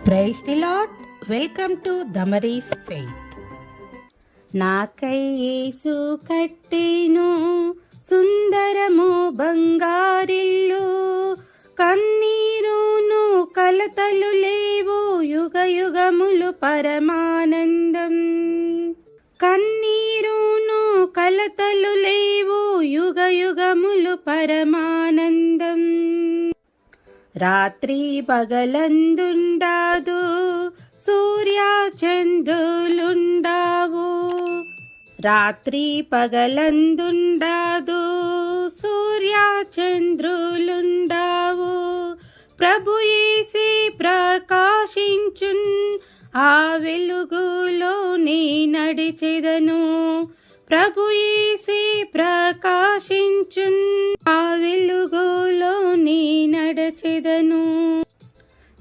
Praise the lord. Welcome to Damaris faith. నాకై యేసు కట్టెను సుందరము బంగారిల్లు, కన్నీరును కలతలు లేవు, యుగ యుగములు పరమానందం. కన్నీరును కలతలు లేవు, యుగ యుగములు పరమానందం. రాత్రి పగలందుండాదు, సూర్య చంద్రులుండావు. రాత్రి పగలందుండాదు, సూర్య చంద్రులుండావు. ప్రభు యేసే ప్రకాశించున్, ఆ వెలుగులో నే నడిచెదను. ప్రభు యేసే ప్రకాశించున్, ఆ వెలుగులో నీ నడచెదను.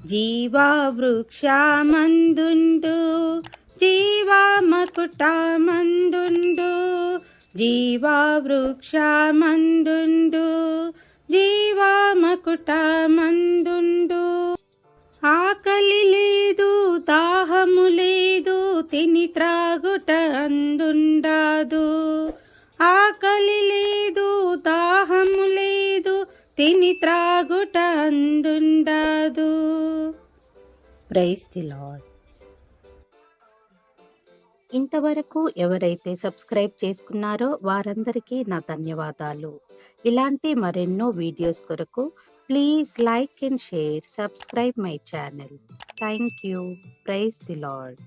జీవా వృక్షమందుండు, జీవా మకుటమందుండు. జీవా వృక్షమందుండు, జీవా మకుటమందుండు. ఆకలి లేదు, దాహము లేదు, తిని త్రాగుట అందుండాదు. ఆకలి లేదు, దాహము లేదు, తిని త్రాగుట అందుండాదు. Praise the Lord. ఇంతవరకు ఎవరైతే సబ్స్క్రైబ్ చేసుకున్నారో వారందరికీ నా ధన్యవాదాలు. ఇలాంటి మరెన్నో వీడియోస్ కొరకు please like and share, subscribe my channel. Thank you. Praise the lord.